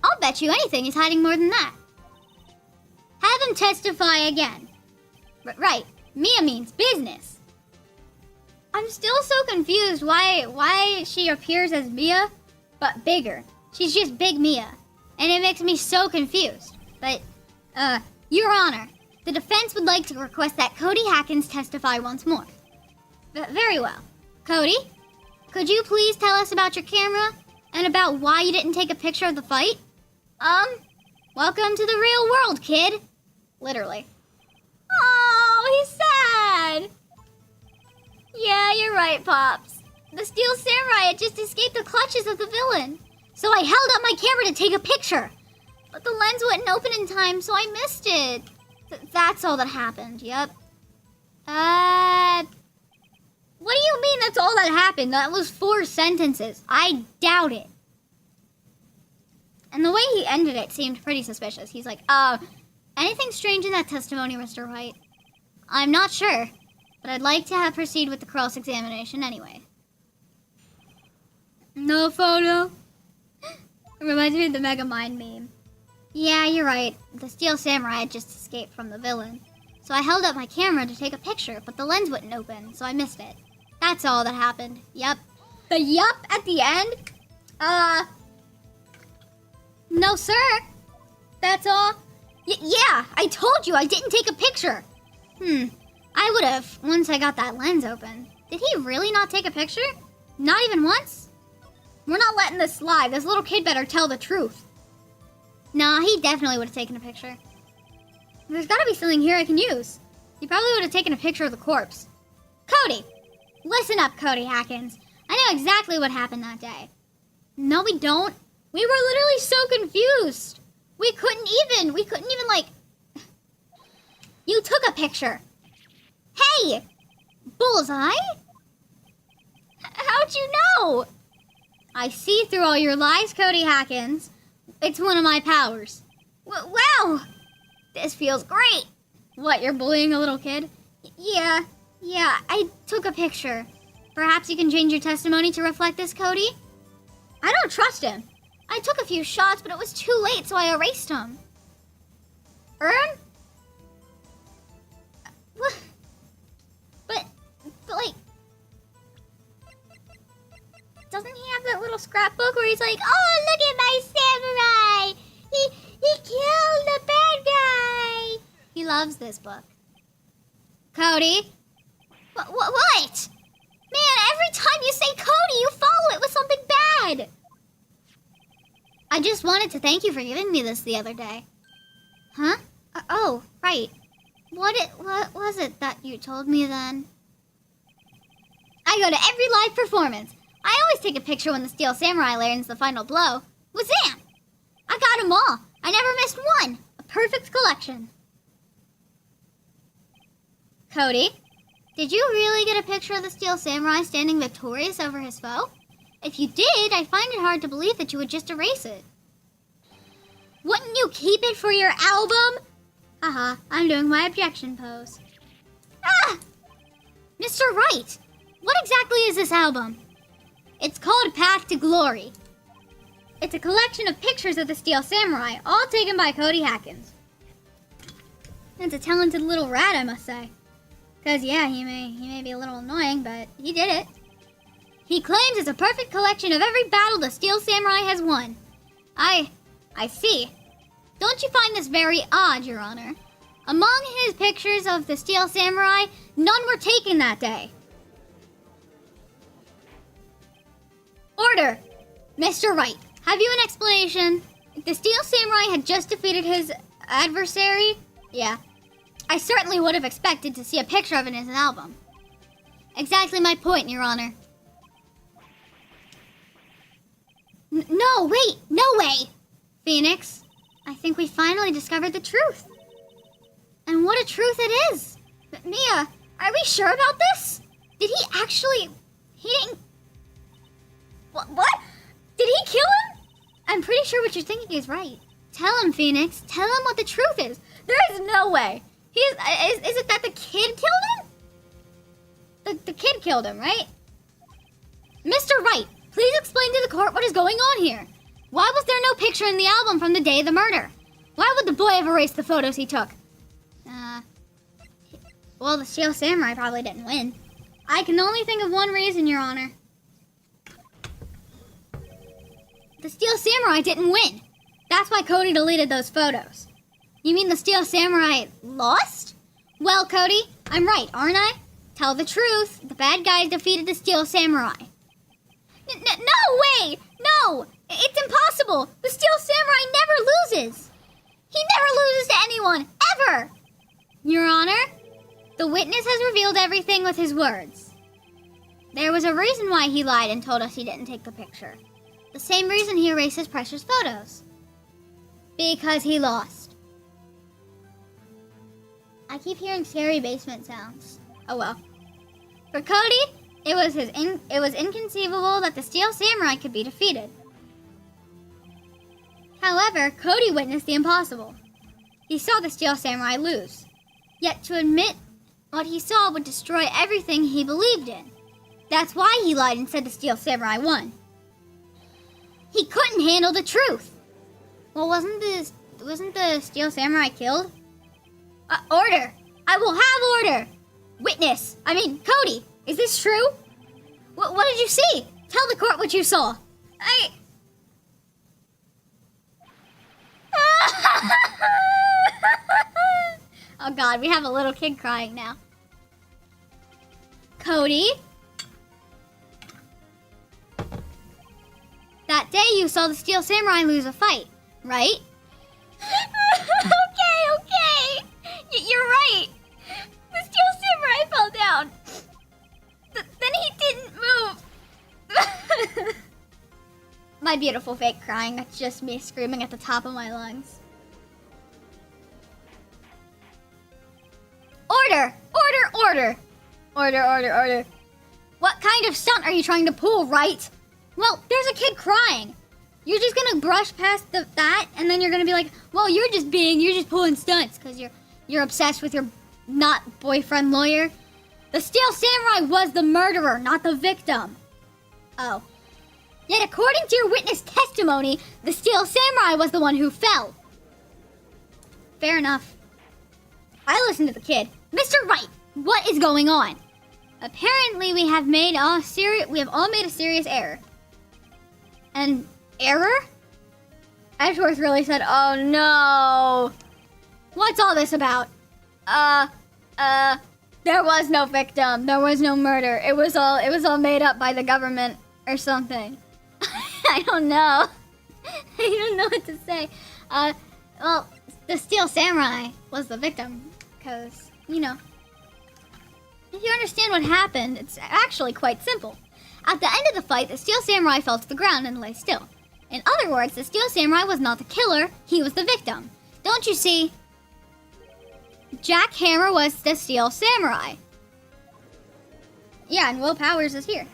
[SPEAKER 1] I'll bet you anything he's hiding more than that. Have him testify again. Right, Mia means business. I'm still so confused why she appears as Mia, but bigger. She's just Big Mia, and it makes me so confused. But, Your Honor, the defense would like to request that Cody Hackins testify once more. Very well. Cody, could you please tell us about your camera and about why you didn't take a picture of the fight? Welcome to the real world, kid. Literally. Oh, he's sad. Yeah, you're right, Pops. The Steel Samurai had just escaped the clutches of the villain. So I held up my camera to take a picture. But the lens wouldn't open in time, so I missed it. That's all that happened, yep. What do you mean that's all that happened? That was 4 sentences. I doubt it. And the way he ended it seemed pretty suspicious. He's like, anything strange in that testimony, Mr. Wright? I'm not sure, but I'd like to proceed with the cross-examination anyway. No photo? It reminds me of the Mega Mind meme. Yeah, you're right. The Steel Samurai had just escaped from the villain. So I held up my camera to take a picture, but the lens wouldn't open, so I missed it. That's all that happened. Yep. The yup at the end? No, sir. That's all. Yeah, I told you I didn't take a picture. I would have once I got that lens open. Did he really not take a picture? Not even once? We're not letting this slide. This little kid better tell the truth. Nah, he definitely would have taken a picture. There's gotta be something here I can use. He probably would have taken a picture of the corpse. Cody! Listen up, Cody Hackins. I know exactly what happened that day. No, we don't. We were literally so confused. We couldn't even, like... You took a picture. Hey! Bullseye? How'd you know? I see through all your lies, Cody Hackins. It's one of my powers. Wow! This feels great. What, you're bullying a little kid? Yeah, I took a picture. Perhaps you can change your testimony to reflect this, Cody? I don't trust him. I took a few shots, but it was too late, so I erased them. What? But like... Doesn't he have that little scrapbook where he's like, oh, look at my samurai! He killed the bad guy! He loves this book. Cody? What? Man, every time you say Cody, you follow it with something bad! I just wanted to thank you for giving me this the other day. Huh? Oh, right. What was it that you told me then? I go to every live performance. I always take a picture when the Steel Samurai lands the final blow. Wazam! I got them all. I never missed one. A perfect collection. Cody, did you really get a picture of the Steel Samurai standing victorious over his foe? If you did, I find it hard to believe that you would just erase it. Wouldn't you keep it for your album? Haha, I'm doing my objection pose. Mr. Wright, what exactly is this album? It's called Path to Glory. It's a collection of pictures of the Steel Samurai, all taken by Cody Hackins. It's a talented little rat, I must say. Cause yeah, he may be a little annoying, but he did it. He claims it's a perfect collection of every battle the Steel Samurai has won. I see. Don't you find this very odd, Your Honor? Among his pictures of the Steel Samurai, none were taken that day. Order! Mr. Wright, have you an explanation? If the Steel Samurai had just defeated his adversary, yeah, I certainly would have expected to see a picture of it in his album. Exactly my point, Your Honor. No, wait, no way! Phoenix, I think we finally discovered the truth. And what a truth it is! But Mia, are we sure about this? Did he actually... He didn't... What? Did he kill him? I'm pretty sure what you're thinking is right. Tell him, Phoenix. Tell him what the truth is. There is no way. Is it that the kid killed him? The kid killed him, right? Mr. Wright, please explain to the court what is going on here. Why was there no picture in the album from the day of the murder? Why would the boy have erased the photos he took? Well, the Steel Samurai probably didn't win. I can only think of one reason, Your Honor. The Steel Samurai didn't win. That's why Cody deleted those photos. You mean the Steel Samurai lost? Well, Cody, I'm right, aren't I? Tell the truth. The bad guys defeated the Steel Samurai. No way! No! It's impossible! The Steel Samurai never loses! He never loses to anyone, ever! Your Honor, the witness has revealed everything with his words. There was a reason why he lied and told us he didn't take the picture. The same reason he erased his precious photos. Because he lost. I keep hearing scary basement sounds. Oh well. For Cody, it was inconceivable that the Steel Samurai could be defeated. However, Cody witnessed the impossible. He saw the Steel Samurai lose. Yet to admit what he saw would destroy everything he believed in. That's why he lied and said the Steel Samurai won. He couldn't handle the truth. Well, wasn't the Steel Samurai killed? Order! I will have order! Witness! Cody! Is this true? What did you see? Tell the court what you saw. Oh God, we have a little kid crying now. Cody? That day you saw the Steel Samurai lose a fight, right? Okay. You're right. The Steel Samurai fell down. Then he didn't move. My beautiful fake crying, that's just me screaming at the top of my lungs. Order! Order! What kind of stunt are you trying to pull, Wright? Well, there's a kid crying. You're just gonna brush past that, and then you're gonna be like, well, you're just pulling stunts, because you're obsessed with your not boyfriend lawyer. The Steel Samurai was the murderer, not the victim. Oh. Yet according to your witness testimony, the Steel Samurai was the one who fell. Fair enough. I listened to the kid. Mr. Wright, what is going on? Apparently we have all made a serious error. An error? Edgeworth really said, oh no. What's all this about? There was no victim. There was no murder. It was all made up by the government or something. I don't know. I don't know what to say. Well, the Steel Samurai was the victim. Because, if you understand what happened, it's actually quite simple. At the end of the fight, the Steel Samurai fell to the ground and lay still. In other words, the Steel Samurai was not the killer, he was the victim. Don't you see? Jack Hammer was the Steel Samurai. Yeah, and Will Powers is here.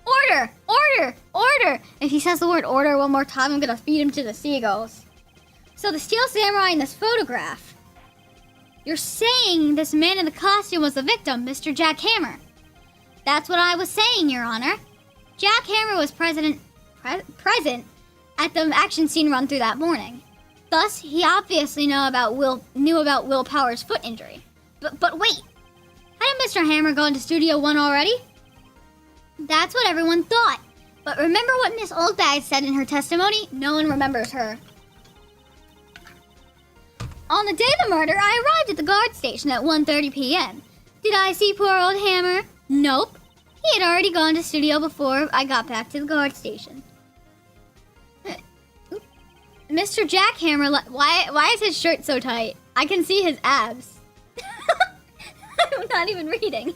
[SPEAKER 1] Order! If he says the word order one more time, I'm gonna feed him to the seagulls. So the Steel Samurai in this photograph, you're saying this man in the costume was the victim, Mr. Jack Hammer. That's what I was saying, Your Honor. Jack Hammer was present at the action scene run through that morning. Thus, he obviously knew about Will Powers' foot injury. But wait, hadn't Mr. Hammer gone to Studio 1 already? That's what everyone thought. But remember what Miss Oldbag said in her testimony? No one remembers her. On the day of the murder, I arrived at the guard station at 1:30 p.m. Did I see poor old Hammer? Nope. He had already gone to studio before I got back to the guard station. Mr. Jack Hammer, why is his shirt so tight? I can see his abs. I'm not even reading.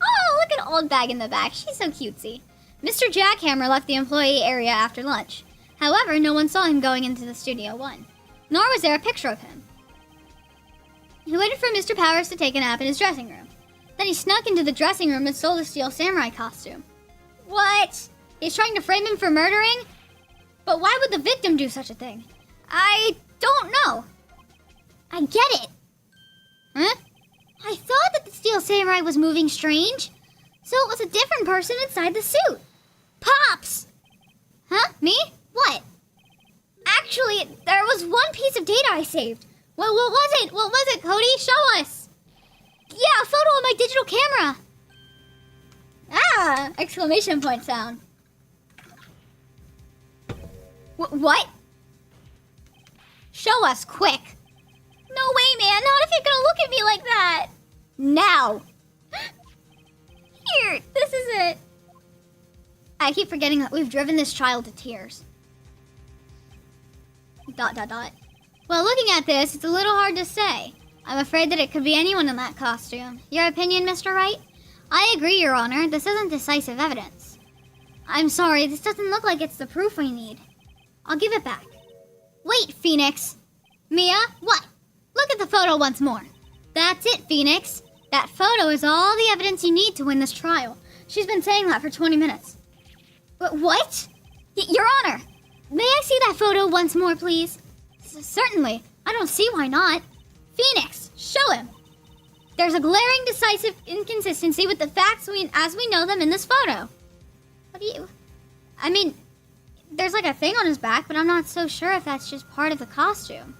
[SPEAKER 1] Oh, look at old bag in the back. She's so cutesy. Mr. Jack Hammer left the employee area after lunch. However, no one saw him going into the Studio 1. Nor was there a picture of him. He waited for Mr. Powers to take a nap in his dressing room. Then he snuck into the dressing room and stole the Steel Samurai costume. What? He's trying to frame him for murdering? But why would the victim do such a thing? I don't know. I get it. Huh? I thought that the Steel Samurai was moving strange. So it was a different person inside the suit. Pops! Huh? Me? What? Actually, there was one piece of data I saved. What was it? What was it, Cody? Show us. Yeah, a photo on my digital camera. Ah! Exclamation point sound. What? Show us, quick. No way, man. Not if you're gonna look at me like that. Now. Here, this is it. I keep forgetting that we've driven this child to tears. ... Well, looking at this, it's a little hard to say. I'm afraid that it could be anyone in that costume. Your opinion, Mr. Wright? I agree, Your Honor. This isn't decisive evidence. I'm sorry, this doesn't look like it's the proof we need. I'll give it back. Wait, Phoenix. Mia, what? Look at the photo once more. That's it, Phoenix. That photo is all the evidence you need to win this trial. She's been saying that for 20 minutes. But what? Your Honor, may I see that photo once more, please? Certainly. I don't see why not. Phoenix, show him. There's a glaring, decisive inconsistency with the facts as we know them in this photo. What do you... I mean, there's like a thing on his back, but I'm not so sure if that's just part of the costume.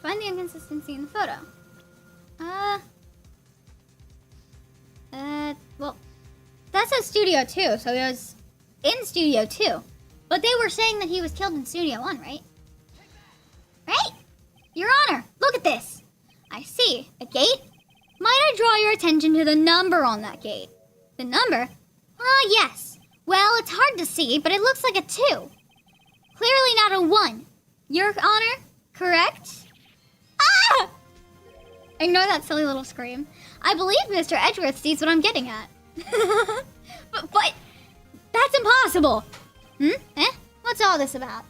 [SPEAKER 1] Find the inconsistency in the photo. Well, that says Studio 2, so he was in Studio 2. But they were saying that he was killed in Studio 1, right? Right? Your Honor, look at this. I see. A gate? Might I draw your attention to the number on that gate? The number? Ah, yes. Well, it's hard to see, but it looks like a 2. Clearly not a 1. Your Honor, correct? Ah! Ignore that silly little scream. I believe Mr. Edgeworth sees what I'm getting at. but that's impossible. What's all this about?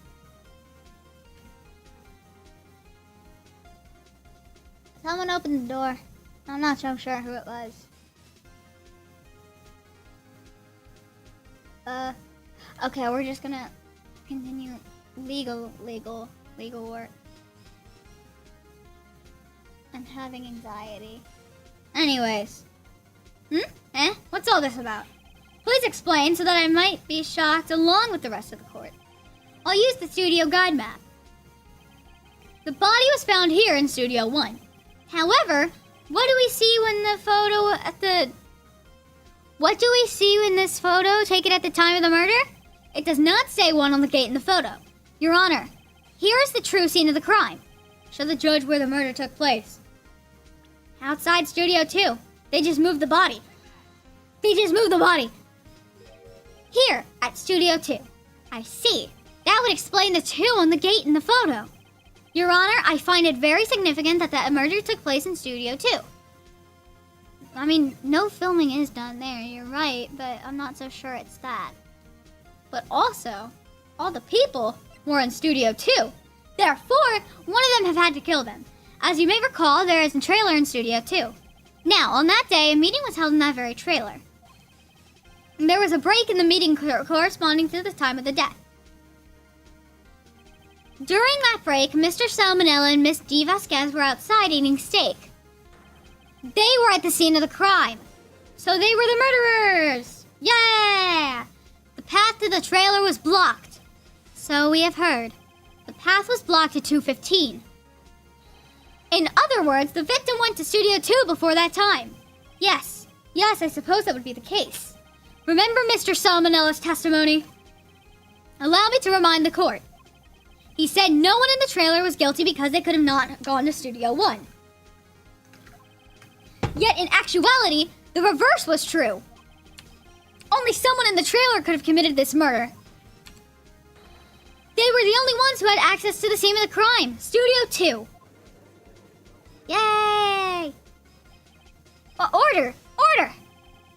[SPEAKER 1] Someone opened the door. I'm not so sure who it was. Okay, we're just gonna continue legal work. I'm having anxiety. Anyways. What's all this about? Please explain so that I might be shocked along with the rest of the court. I'll use the studio guide map. The body was found here in Studio 1. However, what do we see when the photo at the... What do we see in this photo taken at the time of the murder? It does not say 1 on the gate in the photo. Your Honor, here is the true scene of the crime. Show the judge where the murder took place. Outside Studio 2. They just moved the body. Here, at Studio 2. I see. That would explain the 2 on the gate in the photo. Your Honor, I find it very significant that the murder took place in Studio 2. I mean, no filming is done there, you're right, but I'm not so sure it's that. But also, all the people were in Studio 2. Therefore, one of them have had to kill them. As you may recall, there is a trailer in Studio 2. Now, on that day, a meeting was held in that very trailer. There was a break in the meeting corresponding to the time of the death. During that break, Mr. Salmonella and Miss D. Vasquez were outside eating steak. They were at the scene of the crime. So they were the murderers! Yeah! The path to the trailer was blocked. So we have heard. The path was blocked at 2:15. In other words, the victim went to Studio 2 before that time. Yes, I suppose that would be the case. Remember Mr. Salmonella's testimony? Allow me to remind the court. He said no one in the trailer was guilty because they could have not gone to Studio 1. Yet in actuality, the reverse was true. Only someone in the trailer could have committed this murder. They were the only ones who had access to the scene of the crime, Studio 2. Yay! Order!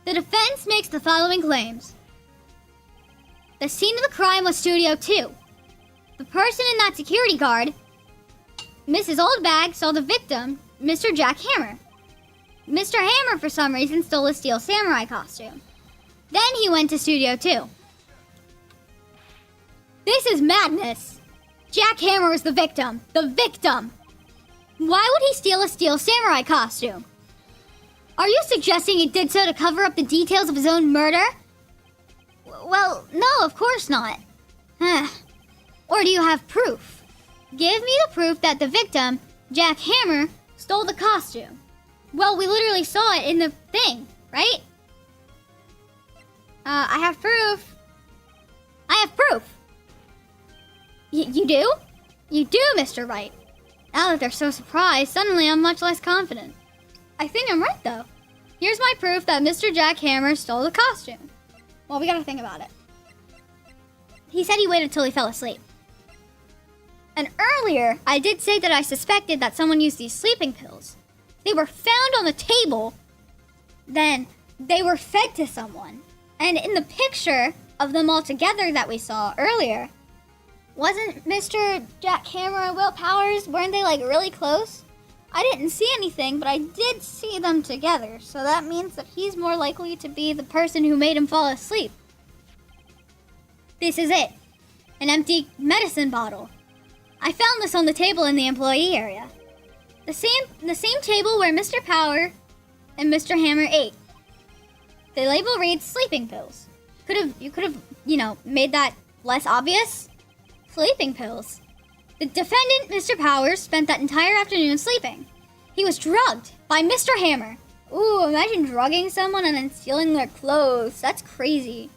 [SPEAKER 1] The defense makes the following claims. The scene of the crime was Studio 2. The person in that security guard, Mrs. Oldbag, saw the victim, Mr. Jack Hammer. Mr. Hammer, for some reason, stole a steel samurai costume. Then he went to Studio 2. This is madness. Jack Hammer was the victim. The victim! Why would he steal a steel samurai costume? Are you suggesting he did so to cover up the details of his own murder? Well, no, of course not. Or do you have proof? Give me the proof that the victim, Jack Hammer stole the costume. Well, we literally saw it in the thing, right? I have proof. I have proof. You do? You do, Mr. Wright. Now that they're so surprised, suddenly I'm much less confident. I think I'm right, though. Here's my proof that Mr. Jack Hammer stole the costume. Well, we gotta think about it. He said he waited till he fell asleep. And earlier, I did say that I suspected that someone used these sleeping pills. They were found on the table. Then they were fed to someone. And in the picture of them all together that we saw earlier, wasn't Mr. Jack Hammer and Will Powers, weren't they like really close? I didn't see anything, but I did see them together. So that means that he's more likely to be the person who made him fall asleep. This is it. An empty medicine bottle. I found this on the table in the employee area. The same table where Mr. Power and Mr. Hammer ate. The label reads sleeping pills. You could have, made that less obvious. Sleeping pills. The defendant, Mr. Powers, spent that entire afternoon sleeping. He was drugged by Mr. Hammer. Ooh, imagine drugging someone and then stealing their clothes. That's crazy.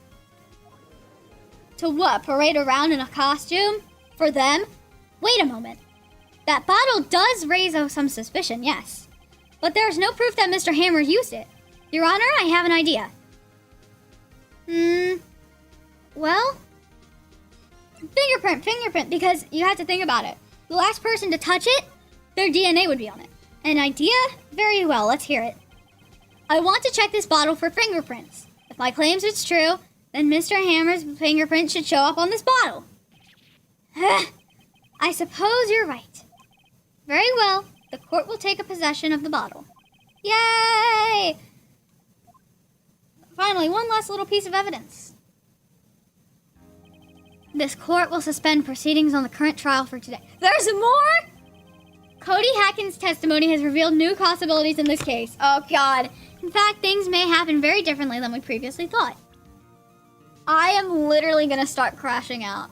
[SPEAKER 1] To what? Parade around in a costume? For them? Wait a moment. That bottle does raise some suspicion, yes. But there's no proof that Mr. Hammer used it. Your Honor, I have an idea. Well, fingerprint, because you have to think about it. The last person to touch it, their DNA would be on it. An idea? Very well, let's hear it. I want to check this bottle for fingerprints. If my claims it's true, then Mr. Hammer's fingerprint should show up on this bottle. I suppose you're right. Very well, the court will take a possession of the bottle. Yay! Finally, one last little piece of evidence. This court will suspend proceedings on the current trial for today. There's more?! Cody Hacken's testimony has revealed new possibilities in this case. Oh, God. In fact, things may happen very differently than we previously thought. I am literally gonna start crashing out.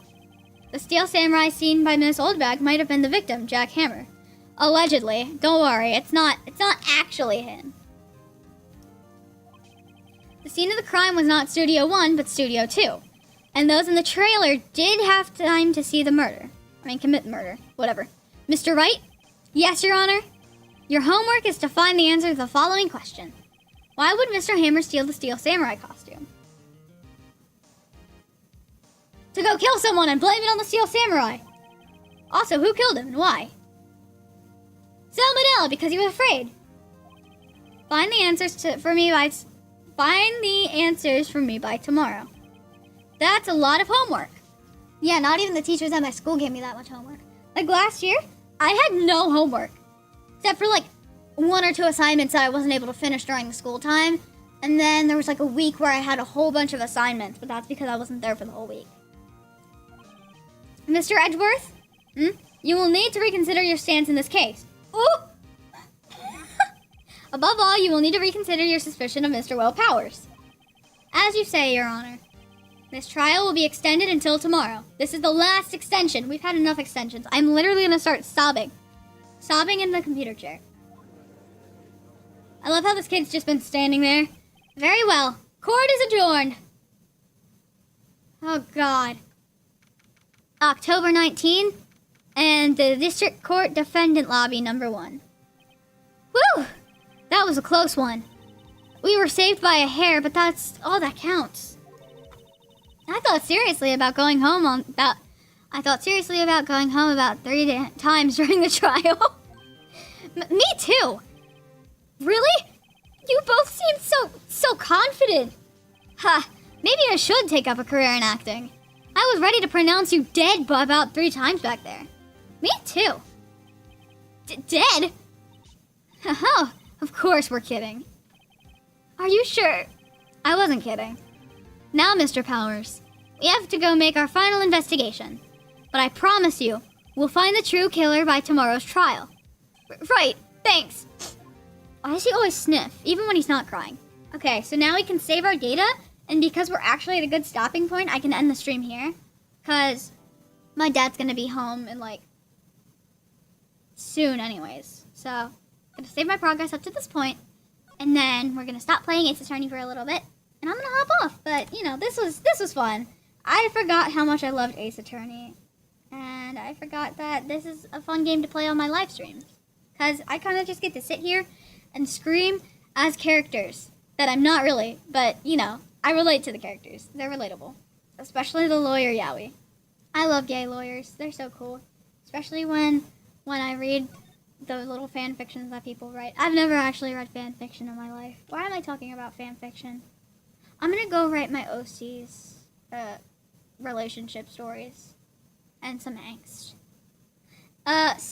[SPEAKER 1] The Steel Samurai seen by Miss Oldbag might have been the victim, Jack Hammer. Allegedly. Don't worry, it's not actually him. The scene of the crime was not Studio 1, but Studio 2. And those in the trailer did have time to see the murder. Commit murder. Whatever. Mr. Wright? Yes, Your Honor? Your homework is to find the answer to the following question. Why would Mr. Hammer steal the Steel Samurai costume? To go kill someone and blame it on the Steel Samurai. Also, who killed him and why? Salmonella, because he was afraid. Find the answers for me by tomorrow. That's a lot of homework. Yeah, not even the teachers at my school gave me that much homework. Like last year, I had no homework. Except for like 1 or 2 assignments that I wasn't able to finish during the school time. And then there was like a week where I had a whole bunch of assignments, but that's because I wasn't there for the whole week. Mr. Edgeworth? You will need to reconsider your stance in this case. Ooh! Above all, you will need to reconsider your suspicion of Mr. Will Powers. As you say, Your Honor. This trial will be extended until tomorrow. This is the last extension. We've had enough extensions. I'm literally going to start sobbing. Sobbing in the computer chair. I love how this kid's just been standing there. Very well. Court is adjourned. Oh, God. October 19th, and the District Court Defendant Lobby number 1. Woo! That was a close one. We were saved by a hair, but that's all that counts. I thought seriously about going home about 3 times during the trial. Me too. Really? You both seem so confident. Ha, maybe I should take up a career in acting. I was ready to pronounce you dead about 3 times back there. Me too. Dead? Oh, of course we're kidding. Are you sure? I wasn't kidding. Now, Mr. Powers, we have to go make our final investigation. But I promise you, we'll find the true killer by tomorrow's trial. Right, thanks. Why does he always sniff, even when he's not crying? Okay, so now we can save our data, and because we're actually at a good stopping point, I can end the stream here. Because my dad's gonna be home in like soon anyways. So, I'm gonna save my progress up to this point, and then we're gonna stop playing Ace Attorney for a little bit, and I'm gonna hop off. But, you know, this was fun. I forgot how much I loved Ace Attorney, and I forgot that this is a fun game to play on my live streams. Because I kind of just get to sit here and scream as characters that I'm not really, but, you know, I relate to the characters. They're relatable. Especially the lawyer yaoi. I love gay lawyers. They're so cool. Especially when I read those little fan fictions that people write. I've never actually read fan fiction in my life. Why am I talking about fan fiction? I'm going to go write my OC's relationship stories and some angst.